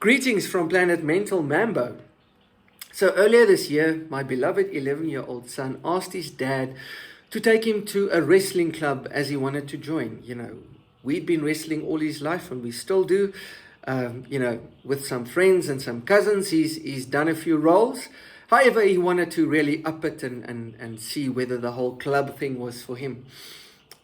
Greetings from Planet Mental Mambo. So earlier this year, my beloved 11-year-old son asked his dad to take him to a wrestling club as he wanted to join. We'd been wrestling all his life and we still do, with some friends and some cousins. He's done a few roles. However, he wanted to really up it and see whether the whole club thing was for him.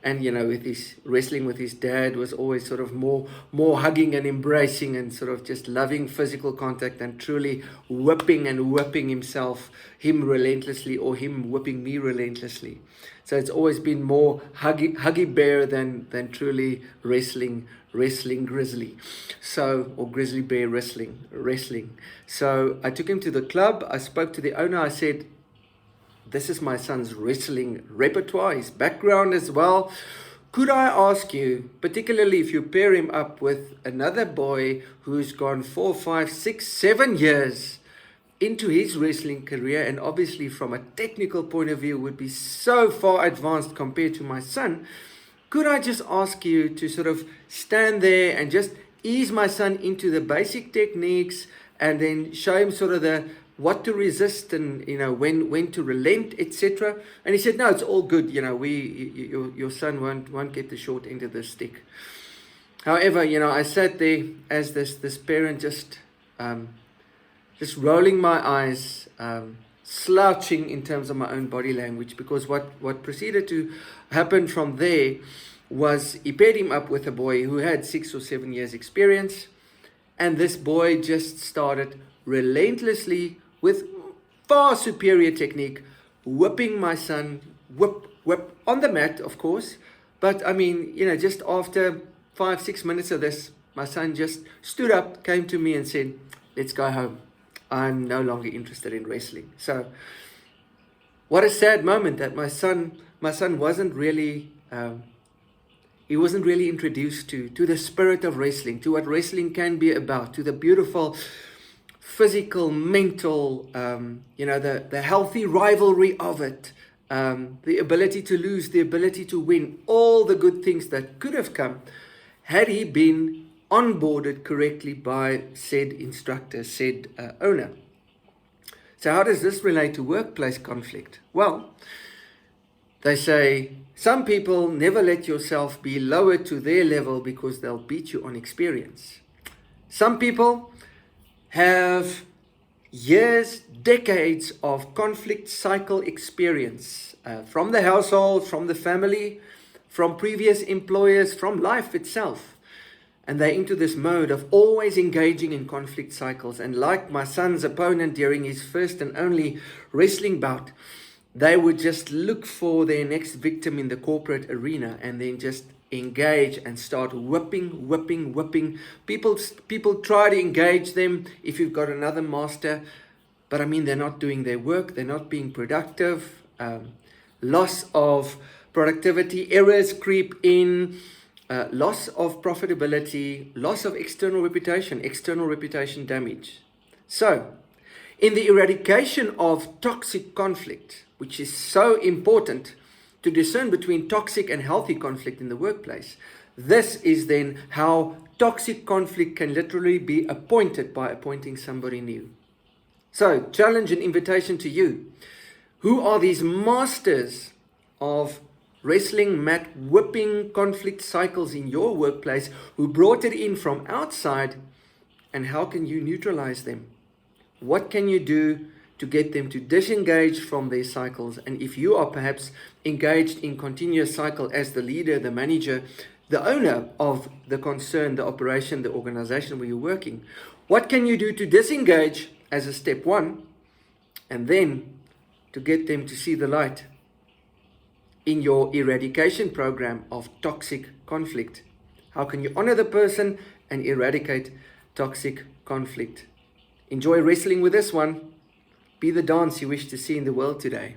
And, with his wrestling with his dad was always sort of more hugging and embracing and sort of just loving physical contact and truly whipping him relentlessly, or him whipping me relentlessly. So it's always been more huggy bear than truly wrestling grizzly. Or grizzly bear wrestling. So I took him to the club. I spoke to the owner. I said, this is my son's wrestling repertoire, his background as well. Could I ask you, particularly if you pair him up with another boy who's gone 4, 5, 6, 7 years into his wrestling career, and obviously from a technical point of view would be so far advanced compared to my son, could I just ask you to sort of stand there and just ease my son into the basic techniques and then show him sort of what to resist and when to relent, etc. And he said, no, it's all good. Your son won't get the short end of the stick. However, I sat there as this parent, just rolling my eyes, slouching in terms of my own body language, because what proceeded to happen from there was he paired him up with a boy who had 6 or 7 years experience, and this boy just started relentlessly with far superior technique, whipping my son, whip on the mat, of course. But just after 5, 6 minutes of this, my son just stood up, came to me and said, let's go home. I'm no longer interested in wrestling. So what a sad moment that my son wasn't really, he wasn't really introduced to the spirit of wrestling, to what wrestling can be about, to the beautiful physical, mental, the healthy rivalry of it, the ability to lose, the ability to win, all the good things that could have come had he been onboarded correctly by said instructor, said owner. So how does this relate to workplace conflict? Well, they say some people never let yourself be lowered to their level because they'll beat you on experience. Some people have years, decades of conflict cycle experience from the household, from the family, from previous employers, from life itself. And they're into this mode of always engaging in conflict cycles. And like my son's opponent during his first and only wrestling bout, they would just look for their next victim in the corporate arena and then just engage and start whipping. People try to engage them if you've got another master, but they're not doing their work, they're not being productive, loss of productivity, errors creep in, loss of profitability, loss of external reputation damage. So in the eradication of toxic conflict, which is so important to discern between toxic and healthy conflict in the workplace, this is then how toxic conflict can literally be appointed by appointing somebody new. So, challenge and invitation to you. Who are these masters of wrestling, mat whipping conflict cycles in your workplace who brought it in from outside, and how can you neutralize them? What can you do to get them to disengage from their cycles? And if you are perhaps engaged in continuous cycle as the leader, the manager, the owner of the concern, the operation, the organization where you're working, what can you do to disengage as a step one, and then to get them to see the light in your eradication program of toxic conflict? How can you honor the person and eradicate toxic conflict? Enjoy wrestling with this one. Be the dance you wish to see in the world today.